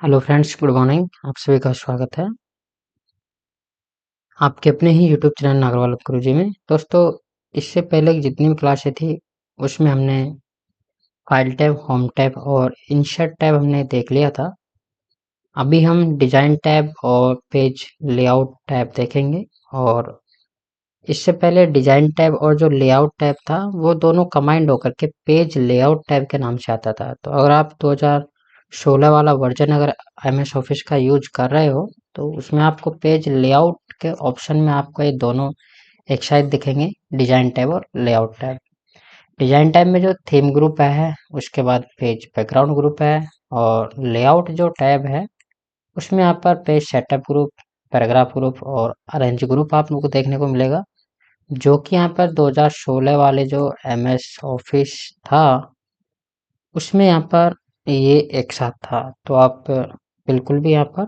Hello friends, good morning. आप सभी का स्वागत है आपके अपने ही यूट्यूब चैनल नागरवाल गुरुजी में। दोस्तों, इससे पहले की जितनी भी क्लासें थी उसमें हमने फाइल टैब, होम टैब और इंसर्ट टैब हमने देख लिया था। अभी हम डिजाइन टैब और पेज लेआउट टैब देखेंगे। और इससे पहले डिजाइन टैब और जो लेआउट टैब था वो दोनों कंबाइंड होकर के पेज लेआउट टैब के नाम से आता था। तो अगर आप 2016 वाला वर्जन अगर एमएस ऑफिस का यूज कर रहे हो तो उसमें आपको पेज लेआउट के ऑप्शन में आपको ये दोनों एक साथ दिखेंगे, डिजाइन टैब और लेआउट टैब। डिजाइन टैब में जो थीम ग्रुप है, उसके बाद पेज बैकग्राउंड ग्रुप है, और लेआउट जो टैब है उसमें यहाँ पर page setup group, paragraph group और अरेंज ग्रुप आप लोगों को देखने को मिलेगा। जो कि यहाँ पर 2016 वाले जो एमएस ऑफिस था उसमें यहाँ पर ये एक साथ था। तो आप बिल्कुल भी यहाँ पर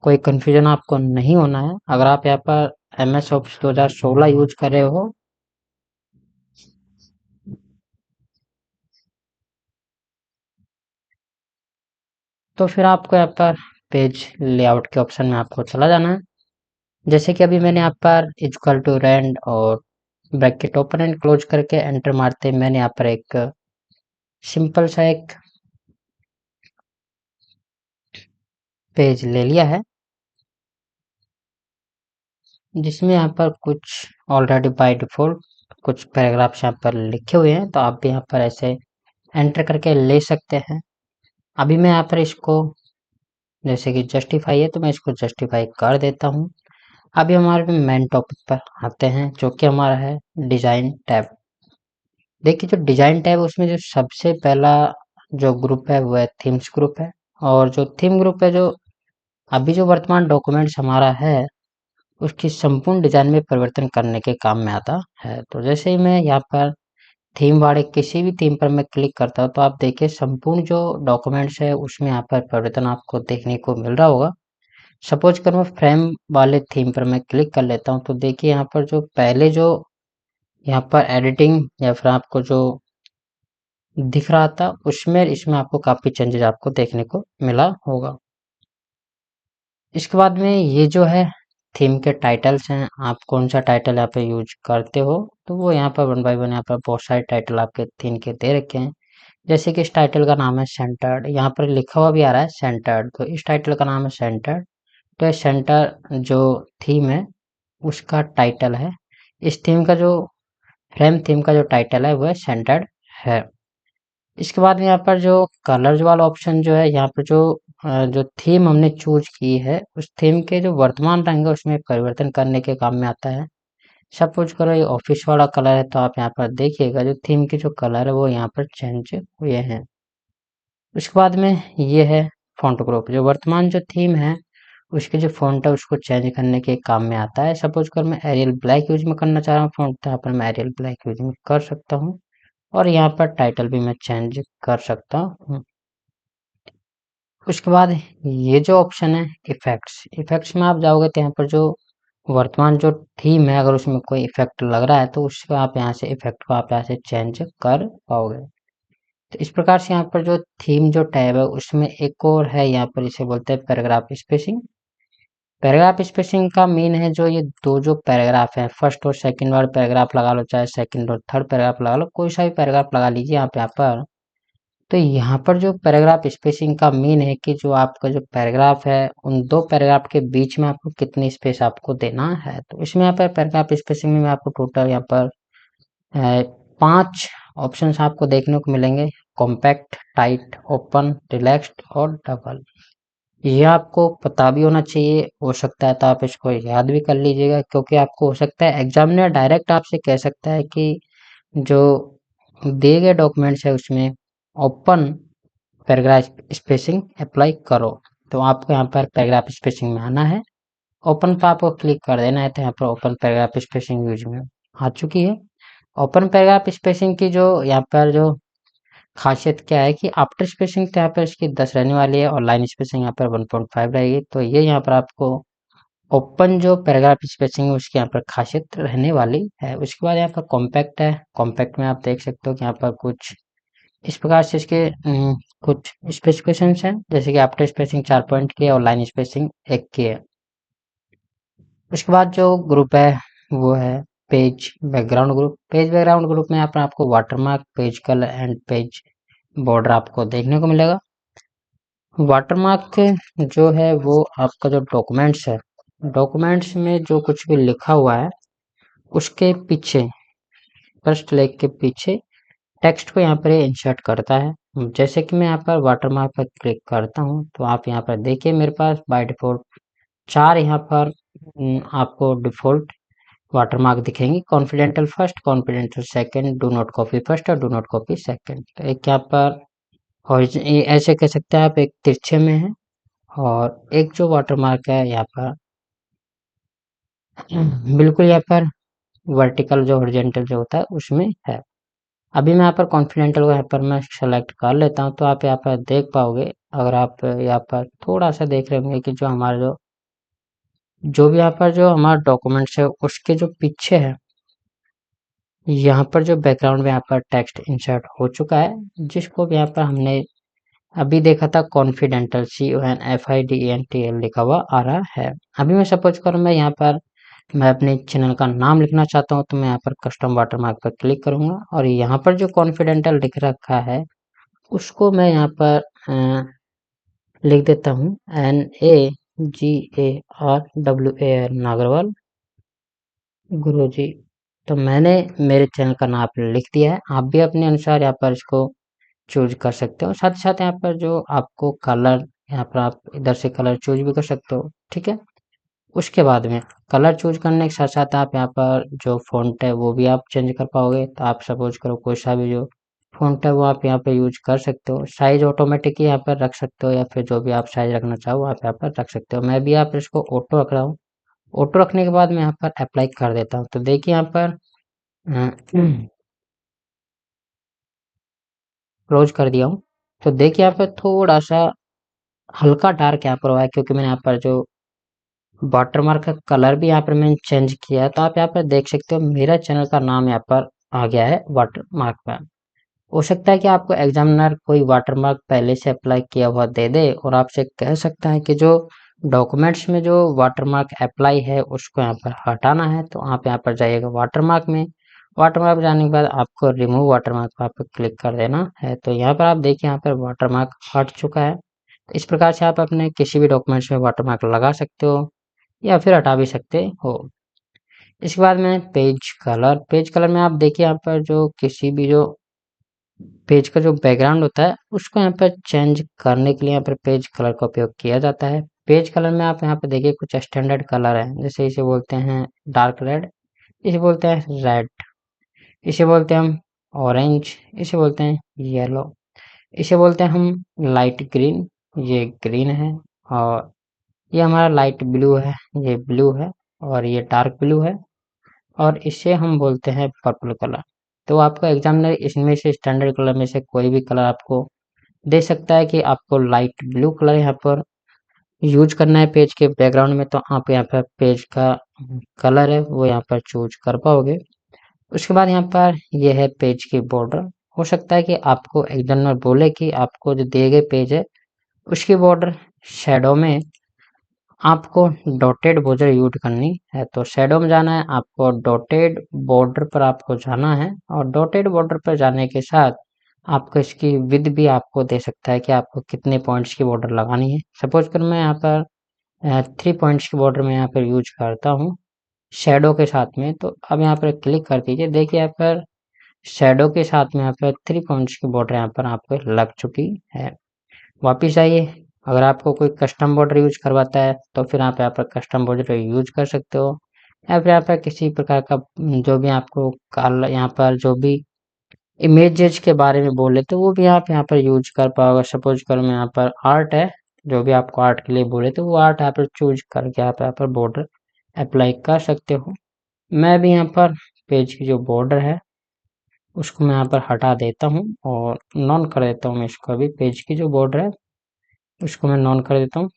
कोई कंफ्यूजन आपको नहीं होना है। अगर आप यहाँ पर एमएस ऑफिस 2016 यूज कर रहे हो तो फिर आपको यहाँ पर पेज लेआउट के ऑप्शन में आपको चला जाना है। जैसे कि अभी मैंने यहाँ पर इक्वल टू रेंड और ब्रैकेट ओपन एंड क्लोज करके एंटर मारते मैंने यहाँ पर एक सिंपल सा एक पेज ले लिया है, जिसमें यहाँ पर कुछ ऑलरेडी बाय डिफॉल्ट कुछ पैराग्राफ्स यहाँ पर लिखे हुए हैं। तो आप भी यहाँ पर ऐसे एंटर करके ले सकते हैं। अभी मैं यहाँ पर इसको जैसे कि जस्टिफाई है तो मैं इसको जस्टिफाई कर देता हूँ। अभी हमारे मेन टॉपिक पर आते हैं जो कि हमारा है डिजाइन टैब। देखिए, जो डिजाइन टैब उसमें जो सबसे पहला जो ग्रुप है वो है थीम्स ग्रुप है। और जो थीम ग्रुप है, जो अभी जो वर्तमान डॉक्यूमेंट्स हमारा है उसकी संपूर्ण डिजाइन में परिवर्तन करने के काम में आता है। तो जैसे ही मैं यहाँ पर थीम वाले किसी भी थीम पर मैं क्लिक करता हूँ तो आप देखिए संपूर्ण जो डॉक्यूमेंट्स है उसमें यहाँ पर परिवर्तन आपको देखने को मिल रहा होगा। सपोज कर मैं फ्रेम वाले थीम पर मैं क्लिक कर लेता हूँ तो देखिए यहाँ पर जो पहले जो यहाँ पर एडिटिंग या फिर आपको जो दिख रहा था उसमें इसमें आपको काफी चेंजेस आपको देखने को मिला होगा। इसके बाद में ये जो है थीम के टाइटल्स हैं, आप कौन सा टाइटल यहाँ पे यूज करते हो तो वो यहाँ पर वन बाय वन यहाँ पर बहुत सारे टाइटल आपके थीम के दे रखे हैं। जैसे कि इस टाइटल का नाम है सेंटर्ड, यहाँ पर लिखा हुआ भी आ रहा है सेंटर्ड, तो इस टाइटल का नाम है सेंटर्ड। तो ये सेंटर जो थीम है उसका टाइटल है। इस थीम का जो फ्रेम थीम का जो टाइटल है वो है सेंटर्ड है। इसके बाद में यहाँ पर जो कलर्स वाला ऑप्शन जो है, यहाँ पर जो थीम हमने चूज की है उस थीम के जो वर्तमान रंग है उसमें परिवर्तन करने के काम में आता है। सपोज करो ये ऑफिस वाला कलर है तो आप यहाँ पर देखिएगा जो थीम के जो कलर है वो यहाँ पर चेंज हुए हैं। उसके बाद में ये है फॉन्ट ग्रुप, जो वर्तमान जो थीम है उसके जो फॉन्ट है उसको चेंज करने के काम में आता है। सपोज कर मैं एरियल ब्लैक यूज में करना चाह रहा हूँ फॉन्ट, तो यहाँ पर मैं एरियल ब्लैक यूज में कर सकता हूँ। और यहाँ पर टाइटल भी मैं चेंज कर सकता हूँ। उसके बाद ये जो ऑप्शन है इफेक्ट्स, इफेक्ट्स में आप जाओगे तो यहाँ पर जो वर्तमान जो थीम है अगर उसमें कोई इफेक्ट लग रहा है तो उसको आप यहाँ से इफेक्ट को आप यहाँ से चेंज कर पाओगे। तो इस प्रकार से यहाँ पर जो थीम जो टैब है उसमें एक और है, यहाँ पर इसे बोलते हैं पैराग्राफ स्पेसिंग। पैराग्राफ स्पेसिंग का मीन है जो ये दो जो पैराग्राफ है, फर्स्ट और सेकंड वाला पैराग्राफ लगा लो, चाहे सेकंड और थर्ड पैराग्राफ लगा लो, कोई सा भी पैराग्राफ लगा लीजिए यहाँ पर। तो यहाँ पर जो पैराग्राफ स्पेसिंग का मीन है कि जो आपका जो पैराग्राफ है उन दो पैराग्राफ के बीच में आपको कितनी स्पेस आपको देना है। तो इसमें यहाँ पर पैराग्राफ स्पेसिंग में आपको टोटल यहाँ पर 5 ऑप्शंस आपको देखने को मिलेंगे: कॉम्पैक्ट, टाइट, ओपन, रिलैक्स्ड और डबल। ये आपको पता भी होना चाहिए, हो सकता है तो आप इसको याद भी कर लीजिएगा, क्योंकि आपको हो सकता है एग्जामिनर डायरेक्ट आपसे कह सकता है कि जो दिए गए डॉक्यूमेंट्स है उसमें ओपन पैराग्राफ स्पेसिंग अप्लाई करो। तो आपको यहाँ पर पैराग्राफ स्पेसिंग में आना है, ओपन पर आपको क्लिक कर देना है। तो यहाँ पर ओपन पैराग्राफ स्पेसिंग यूज में आ चुकी है। ओपन पैराग्राफ स्पेसिंग की जो यहाँ पर जो खासियत क्या है कि आफ्टर स्पेसिंग तो यहाँ पर इसकी 10 रहने वाली है और लाइन स्पेसिंग यहाँ पर 1.5 रहेगी। तो ये यहाँ पर आपको ओपन जो पैराग्राफ स्पेसिंग है उसकी यहाँ पर खासियत रहने वाली है। उसके बाद यहाँ पर कॉम्पैक्ट है, कॉम्पैक्ट में आप देख सकते हो कि यहाँ पर कुछ इस प्रकार से इसके कुछ स्पेसिफिकेशंस हैं, जैसे कि आफ्टर स्पेसिंग 4 पॉइंट की है और लाइन स्पेसिंग 1 की है। उसके बाद जो ग्रुप है वो है page background group. Page background group में यहाँ पर आपको watermark, page colour and page border आपको देखने को मिलेगा। वाटरमार्क जो है वो आपका जो डॉक्यूमेंट्स है, डॉक्यूमेंट्स में जो कुछ भी लिखा हुआ है उसके पीछे, फर्स्ट लेग के पीछे टेक्स्ट को यहाँ पर इंसर्ट करता है। जैसे कि मैं यहाँ पर वाटरमार्क पर क्लिक करता हूँ तो आप यहाँ पर देखिए मेरे पास बाय डिफॉल्ट 4 यहाँ पर आपको डिफॉल्ट वाटरमार्क दिखेंगी। Confidential first, confidential second, do not copy first और डू नॉट कॉपी सेकंड। तो एक यहाँ पर ऐसे कह सकते हैं आप, एक तिरछे में है और एक जो वाटरमार्क है यहाँ पर बिल्कुल यहाँ पर वर्टिकल जो हॉरिजॉन्टल जो होता है उसमें है। अभी मैं यहाँ पर कॉन्फिडेंटल को यहाँ पर मैं सेलेक्ट कर लेता हूँ तो आप यहाँ पर देख पाओगे, अगर आप यहाँ पर थोड़ा सा देख रहे होंगे कि जो हमारा जो भी यहाँ पर जो हमारा डॉक्यूमेंट्स है उसके जो पीछे है यहाँ पर जो बैकग्राउंड में यहाँ पर टेक्स्ट इंसर्ट हो चुका है, जिसको भी यहाँ पर हमने अभी देखा था कॉन्फिडेंटल CONFIDENTL लिखा हुआ आ रहा है। अभी मैं सपोज करूँ मैं यहाँ पर मैं अपने चैनल का नाम लिखना चाहता हूँ तो मैं यहाँ पर कस्टम वाटरमार्क पर क्लिक करूंगा और यहाँ पर जो कॉन्फिडेंटल लिख रखा है उसको मैं यहाँ पर लिख देता हूँ NAGARWAL नागरवाल गुरुजी। तो मैंने मेरे चैनल का नाम लिख दिया है। आप भी अपने अनुसार यहाँ पर इसको चूज कर सकते हो। साथ ही साथ यहाँ पर जो आपको कलर, यहाँ पर आप इधर से कलर चूज भी कर सकते हो, ठीक है। उसके बाद में कलर चूज करने के साथ साथ आप यहाँ पर जो फ़ॉन्ट है वो भी आप चेंज कर पाओगे। तो आप सपोज करो कोई सा भी जो फ़ॉन्ट है वो आप यहाँ पे यूज कर सकते हो। साइज ऑटोमेटिक यहाँ पर रख सकते हो या फिर जो भी आप साइज रखना चाहो आप यहाँ पर रख सकते हो। मैं भी यहाँ पर इसको ऑटो रख रहा हूँ। ऑटो रखने के बाद मैं यहाँ पर अप्लाई कर देता हूँ तो देखिए यहाँ पर क्लोज कर दिया हूँ। तो देखिए यहाँ पर थोड़ा सा हल्का डार्क यहाँ पर हुआ है क्योंकि मैंने यहाँ पर जो वाटरमार्क का कलर भी यहाँ पर मैंने चेंज किया है। तो आप यहाँ पर देख सकते हो मेरा चैनल का नाम यहाँ पर आ गया है वाटरमार्क पर। हो सकता है कि आपको एग्जामिनर कोई वाटरमार्क पहले से अप्लाई किया हुआ दे दे और आपसे कह सकता है कि जो डॉक्यूमेंट्स में जो वाटरमार्क अप्लाई है उसको यहाँ पर हटाना है। तो आप यहाँ पर जाइएगा वाटरमार्क में। वाटरमार्क जाने के बाद आपको रिमूव वाटरमार्क पर क्लिक कर देना है। तो यहाँ पर आप देखिए यहाँ पर वाटरमार्क हट चुका है। तो इस प्रकार से आप अपने किसी भी डॉक्यूमेंट्स में वाटरमार्क लगा सकते हो या फिर हटा भी सकते हो। इसके बाद में पेज कलर। पेज कलर में आप देखिए यहाँ पर जो किसी भी जो पेज का जो बैकग्राउंड होता है उसको यहाँ पर चेंज करने के लिए यहाँ पर पेज कलर का उपयोग किया जाता है। पेज कलर में आप यहाँ पर देखिए कुछ स्टैंडर्ड कलर है, जैसे इसे बोलते हैं डार्क रेड, इसे बोलते हैं रेड, इसे बोलते हैं हम ऑरेंज, इसे बोलते हैं येलो, इसे बोलते हैं हम लाइट ग्रीन, ये ग्रीन है, और ये हमारा लाइट ब्लू है, ये ब्लू है, और ये डार्क ब्लू है, और इसे हम बोलते हैं पर्पल कलर। तो आपका एग्जामिनर इसमें से स्टैंडर्ड कलर में से कोई भी कलर आपको दे सकता है कि आपको लाइट ब्लू कलर यहाँ पर यूज करना है पेज के बैकग्राउंड में। तो आप यहाँ पर पेज का कलर है वो यहाँ पर चूज कर पाओगे। उसके बाद यहाँ पर यह है पेज की बॉर्डर। हो सकता है कि आपको एग्जामिनर बोले कि आपको जो दिए गए पेज है उसकी बॉर्डर शेडो में आपको डॉटेड बॉर्डर यूज करनी है। तो शेडो में जाना है आपको, डॉटेड बॉर्डर पर आपको जाना है, और डॉटेड बॉर्डर पर जाने के साथ आपको इसकी विड्थ भी आपको दे सकता है कि आपको कितने पॉइंट्स की बॉर्डर लगानी है। सपोज कर मैं यहाँ पर 3 पॉइंट्स की बॉर्डर में यहाँ पर यूज करता हूँ शेडो के साथ में। तो अब यहाँ पर क्लिक कर दीजिए, देखिए यहाँ पर शेडो के साथ में यहाँ पर 3 पॉइंट्स की बॉर्डर यहाँ पर आपको लग चुकी है। वापिस आइए, अगर आपको कोई कस्टम बॉर्डर यूज करवाता है तो फिर आप यहाँ पर कस्टम बॉर्डर यूज कर सकते हो, या फिर यहाँ पर किसी प्रकार का जो भी आपको कल यहाँ पर जो भी इमेजेस के बारे में बोले तो वो भी आप यहाँ पर यूज कर पाओगे। सपोज करो मैं यहाँ पर आर्ट है, जो भी आपको आर्ट के लिए बोले तो वो आर्ट यहाँ पर चूज करके आप यहाँ पर बॉर्डर अप्लाई कर सकते हो। मैं भी यहाँ पर पेज की जो बॉर्डर है उसको मैं यहाँ पर हटा देता हूँ और नॉन कर देता हूँ। मैं इसको अभी पेज की जो बॉर्डर है उसको मैं नॉन कर देता हूँ।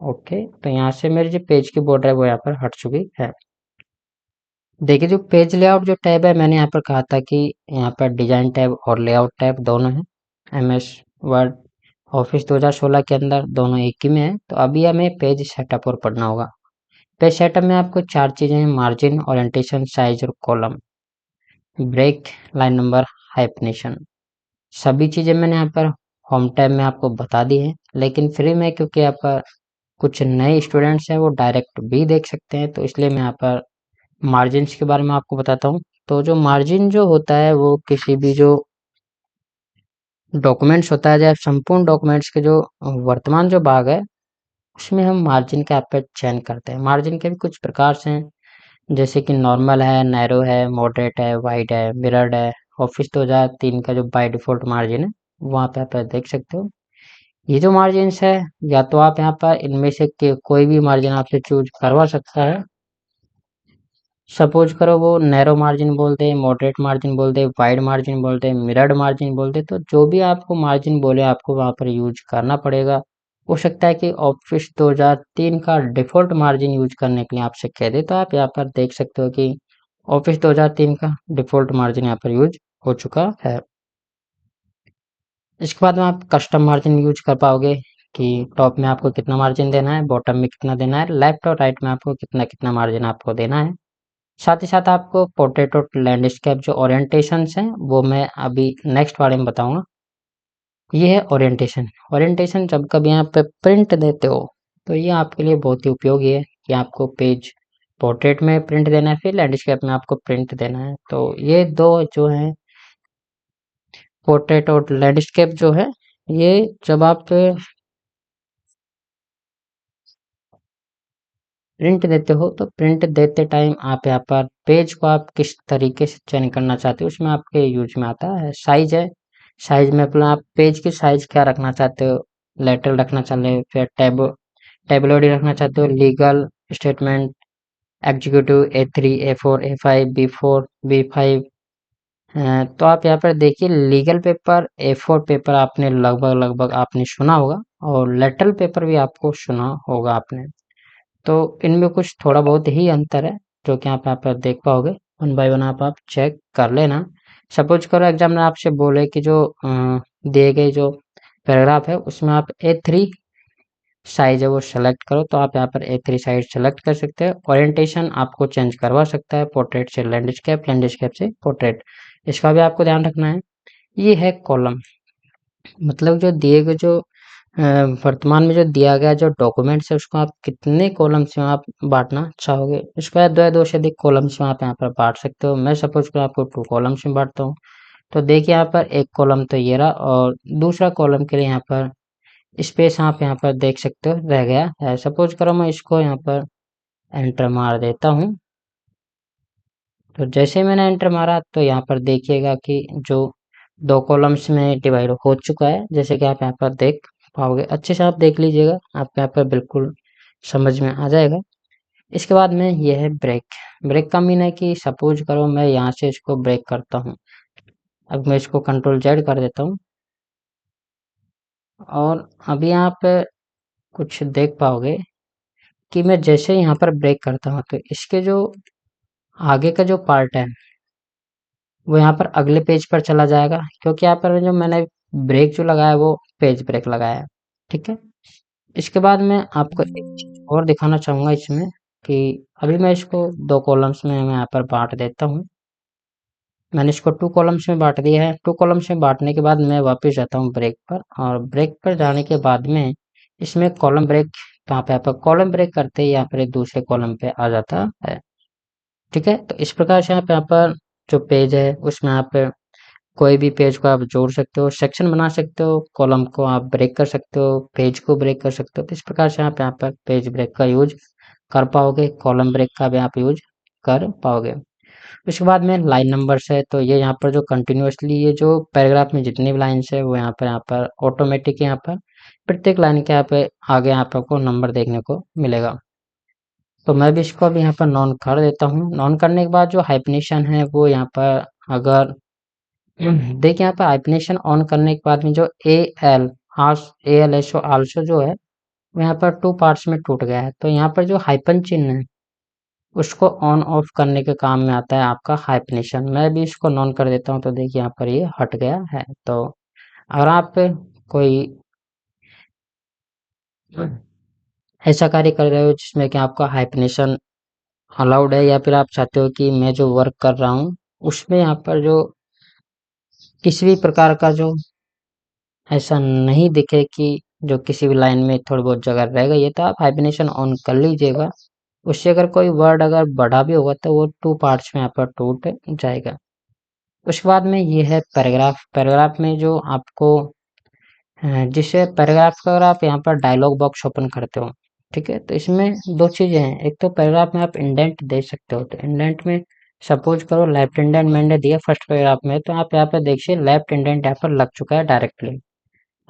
ओके, तो यहाँ से मेरी जो पेज की बॉर्डर है वो यहाँ पर हट चुकी है। देखिए जो पेज लेआउट जो टैब है, मैंने यहाँ पर कहा था कि यहाँ पर डिजाइन टैब और लेआउट टैब दोनों है। MS वर्ड ऑफिस 2016 के अंदर दोनों एक ही में है। तो अभी हमें पेज सेटअप और पढ़ना होगा। पेज सेटअप में आपको 4 चीज़ें हैं: मार्जिन, ओरिएंटेशन, साइज और कॉलम, ब्रेक, लाइन नंबर, हाइपनेशन। सभी चीज़ें मैंने यहाँ पर होम टैब में आपको बता दी है, लेकिन फ्री में, क्योंकि यहाँ पर कुछ नए स्टूडेंट्स हैं वो डायरेक्ट भी देख सकते हैं, तो इसलिए मैं यहाँ पर मार्जिन्स के बारे में आपको बताता हूँ। तो जो मार्जिन जो होता है वो किसी भी जो डॉक्यूमेंट्स होता है या संपूर्ण डॉक्यूमेंट्स के जो वर्तमान जो भाग है उसमें हम मार्जिन का यहाँ पे चयन करते हैं। मार्जिन के भी कुछ प्रकार से हैं, जैसे कि नॉर्मल है, नैरो है, मॉडरेट है, वाइड है, मिरर्ड है। ऑफिस 2003 का जो बाय डिफॉल्ट मार्जिन है वहाँ पे आप देख सकते हो। ये जो मार्जिन्स है, या तो आप यहाँ पर इनमें से कोई भी मार्जिन आपसे चूज करवा सकता है। सपोज करो वो नैरो मार्जिन बोल दे, मॉडरेट मार्जिन बोल दे, वाइड मार्जिन बोल दे, मिरर्ड मार्जिन बोल दे, तो जो भी आपको मार्जिन बोले आपको वहां पर यूज करना पड़ेगा। हो सकता है कि ऑफिस 2003 का डिफॉल्ट मार्जिन यूज करने के लिए आपसे कह दे, तो आप यहाँ पर देख सकते हो कि ऑफिस 2003 का डिफॉल्ट मार्जिन यहाँ पर यूज हो चुका है। इसके बाद में आप कस्टम मार्जिन यूज कर पाओगे कि टॉप में आपको कितना मार्जिन देना है, बॉटम में कितना देना है, लेफ्ट और राइट में आपको कितना कितना मार्जिन आपको देना है। साथ ही साथ आपको पोर्ट्रेट और लैंडस्केप जो ओरिएंटेशंस हैं वो मैं अभी नेक्स्ट वाले में बताऊंगा। ये है ओरिएंटेशन। ओरिएंटेशन जब कभी यहाँ पे प्रिंट देते हो तो ये आपके लिए बहुत ही उपयोगी है कि आपको पेज पोर्ट्रेट में प्रिंट देना है, फिर लैंडस्केप में आपको प्रिंट देना है। तो ये दो जो है पोर्ट्रेट और लैंडस्केप जो है, ये जब आप प्रिंट देते हो तो प्रिंट देते टाइम आप यहाँ पर पेज को आप किस तरीके से चयन करना चाहते हो उसमें आपके यूज में आता है। साइज है, साइज में अपना आप पेज की साइज क्या रखना चाहते हो, लेटरल रखना चाहते हो, फिर टेबलॉडी रखना चाहते हो, legal statement, executive, A3, A4, A5, B4, B5। तो आप यहाँ पर देखिए लीगल पेपर, A4 पेपर आपने लगभग लगभग आपने सुना होगा, और लेटरल पेपर भी आपको सुना होगा आपने। तो इनमें कुछ थोड़ा बहुत ही अंतर है जो कि आप यहाँ पर देख पाओगे। वन बाय वन आप चेक कर लेना। सपोज करो एग्जामिनर आपसे बोले कि जो दिए गए जो पैराग्राफ है उसमें आप A3 साइज है वो सेलेक्ट करो, तो आप यहाँ पर A3 साइज सेलेक्ट कर सकते हैं। ओरिएंटेशन आपको चेंज करवा सकता है, पोर्ट्रेट से लैंडस्केप, लैंडस्केप से पोर्ट्रेट, इसका भी आपको ध्यान रखना है। ये है कॉलम, मतलब जो दिए गए जो अ, वर्तमान में जो दिया गया जो डॉक्यूमेंट्स है उसको आप कितने कॉलम्स में आप बांटना चाहोगे, इसको आप दो से अधिक कॉलम्स में आप यहाँ पर बांट सकते हो। मैं सपोज करो आपको 2 कॉलम्स में बांटता हूँ, तो देखिए यहाँ पर एक कॉलम तो ये रहा, और दूसरा कॉलम के लिए यहाँ पर स्पेस आप यहाँ पर देख सकते हो रह गया है। सपोज करो मैं इसको यहाँ पर एंटर मार देता हूँ, तो जैसे मैंने एंटर मारा तो यहाँ पर देखिएगा कि जो 2 कॉलम्स में डिवाइड हो चुका है, जैसे कि आप यहाँ पर देख पाओगे। अच्छे से आप देख लीजिएगा, आपको यहाँ पर बिल्कुल समझ में आ जाएगा। इसके बाद में ये है ब्रेक। ब्रेक का मीन है कि सपोज करो मैं यहाँ से इसको ब्रेक करता हूँ। अब मैं इसको Ctrl Z कर देता हूँ, और अभी आप कुछ देख पाओगे कि मैं जैसे यहाँ पर ब्रेक करता हूँ तो इसके जो आगे का जो पार्ट है वो यहाँ पर अगले पेज पर चला जाएगा, क्योंकि यहाँ पर जो मैंने ब्रेक जो लगाया है वो पेज ब्रेक लगाया है। ठीक है। इसके बाद मैं आपको एक चीज और दिखाना चाहूंगा इसमें, कि अभी मैं इसको 2 कॉलम्स में मैं यहाँ पर बांट देता हूँ। मैंने इसको 2 कॉलम्स में बांट दिया है। 2 कॉलम्स में बांटने के बाद मैं वापस जाता हूँ ब्रेक पर, और ब्रेक पर जाने के बाद में इसमें कॉलम ब्रेक, कहाँ पे यहाँ पर कॉलम ब्रेक करते ही यहाँ पर एक दूसरे कॉलम पे आ जाता है। ठीक है। तो इस प्रकार से आप यहाँ पर जो पेज है उसमें आप कोई भी पेज को आप जोड़ सकते हो, सेक्शन बना सकते हो, कॉलम को आप ब्रेक कर सकते हो, पेज को ब्रेक कर सकते हो। तो इस प्रकार से आप यहाँ पर पेज ब्रेक का यूज कर पाओगे, कॉलम ब्रेक का भी आप यूज कर पाओगे। उसके बाद में लाइन नंबर्स है, तो ये यहाँ पर जो कंटिन्यूअसली ये जो पैराग्राफ में जितनी भी लाइन्स है वो यहाँ पर ऑटोमेटिक यहाँ पर प्रत्येक लाइन के यहाँ पे आगे यहाँ पर आपको नंबर देखने को मिलेगा। तो मैं भी इसको अभी यहाँ पर नॉन कर देता हूँ। नॉन करने के बाद जो हाइपनेशन है वो यहाँ पर अगर देखिए यहाँ पर हाइपनेशन ऑन करने के बाद में जो AL आल्सो जो है वो यहाँ पर 2 पार्ट्स में टूट गया है। तो यहाँ पर जो हाइपन चिन्ह है उसको ऑन ऑफ करने के काम में आता है आपका हाइपनेशन। मैं भी इसको नॉन कर देता हूँ, तो देखिए यहाँ पर ये हट गया है। तो अगर आप कोई ऐसा कार्य कर रहे हो जिसमें कि आपका हाइफिनेशन अलाउड है, या फिर आप चाहते हो कि मैं जो वर्क कर रहा हूँ उसमें यहाँ पर जो किसी भी प्रकार का जो ऐसा नहीं दिखे कि जो किसी भी लाइन में थोड़ी बहुत जगह रह गई है, तो आप हाइफिनेशन ऑन कर लीजिएगा। उससे अगर कोई वर्ड अगर बढ़ा भी होगा तो वो टू पार्ट्स में यहाँ पर टूट जाएगा। उसके बाद में ये है पैराग्राफ। पैराग्राफ में जो आपको जिससे पैराग्राफ का अगर आप यहाँ पर डायलॉग बॉक्स ओपन करते हो, ठीक है, तो इसमें दो चीजें हैं। एक तो पैराग्राफ में आप इंडेंट दे सकते हो, तो इंडेंट में सपोज करो लेफ्ट इंडेंट मैंने दिया फर्स्ट पैराग्राफ में, तो आप यहाँ पे देखिए लेफ्ट इंडेंट यहाँ पर लग चुका है डायरेक्टली।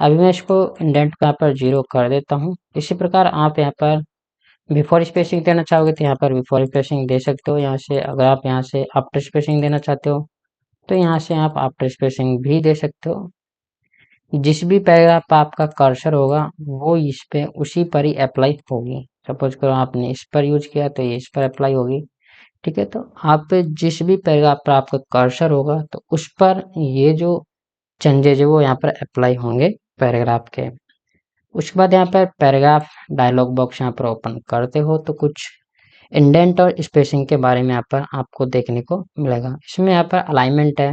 अभी मैं इसको इंडेंट को यहाँ पर 0 कर देता हूँ। इसी प्रकार आप यहाँ पर बिफोर स्पेसिंग देना चाहोगे तो यहाँ पर बिफोर स्पेसिंग दे सकते हो। यहाँ से अगर आप यहाँ से आफ्टर स्पेसिंग देना चाहते हो तो यहाँ से आप आफ्टर स्पेसिंग भी दे सकते हो। जिस भी पैराग्राफ पर आपका कर्सर होगा वो इस पे उसी पर ही अप्लाई होगी। सपोज करो आपने इस पर यूज किया तो ये इस पर अप्लाई होगी, ठीक है। तो आप जिस भी पैराग्राफ पर आपका कर्सर होगा तो उस पर ये जो चेंजेज है वो यहाँ पर अप्लाई होंगे पैराग्राफ के। उसके बाद यहाँ पर पैराग्राफ डायलॉग बॉक्स यहाँ पर ओपन करते हो तो कुछ इंडेंट और स्पेसिंग के बारे में यहाँ पर आपको देखने को मिलेगा। इसमें यहाँ पर अलाइनमेंट है।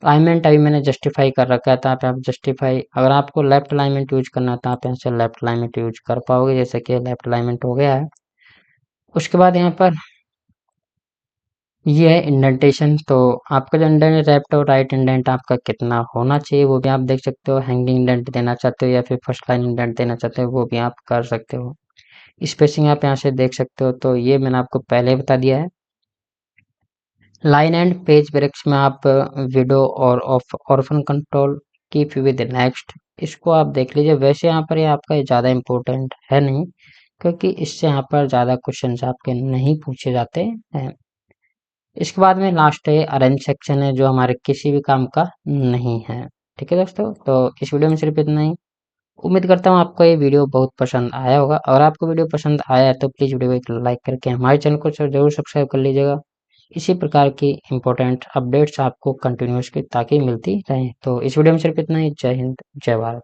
अलाइनमेंट अभी मैंने जस्टिफाई कर रखा है, तो आप जस्टिफाई अगर आपको लेफ्ट अलाइनमेंट यूज करना है तो आप यहाँ से लेफ्ट अलाइनमेंट यूज कर पाओगे, जैसे कि लेफ्ट अलाइनमेंट हो गया है। उसके बाद यहाँ पर ये है इंडेंटेशन। तो आपका जो इंडेंट लेफ्ट और राइट इंडेंट आपका कितना होना चाहिए वो भी आप देख सकते हो। हैंगिंग इंडेंट देना चाहते हो या फिर फर्स्ट लाइन इंडेंट देना चाहते हो वो भी आप कर सकते हो। स्पेसिंग आप यहाँ से देख सकते हो, तो ये मैंने आपको पहले बता दिया है। लाइन एंड पेज ब्रेक्स में आप विडो और orphan control keep with next, इसको आप देख लीजिए। वैसे यहाँ पर ये आपका ज़्यादा इम्पोर्टेंट है नहीं, क्योंकि इससे यहाँ पर ज़्यादा क्वेश्चंस आपके नहीं पूछे जाते हैं। इसके बाद में लास्ट है अरेंज सेक्शन है, जो हमारे किसी भी काम का नहीं है। ठीक है दोस्तों, तो इस वीडियो में सिर्फ इतना ही। उम्मीद करता हूँ आपको ये वीडियो बहुत पसंद आया होगा। अगर आपको वीडियो पसंद आया है तो प्लीज़ वीडियो को एक लाइक करके हमारे चैनल को जरूर सब्सक्राइब कर लीजिएगा। इसी प्रकार की इंपॉर्टेंट अपडेट्स आपको कंटिन्यूसली ताकि मिलती रहें। तो इस वीडियो में सिर्फ इतना ही। जय हिंद, जय भारत।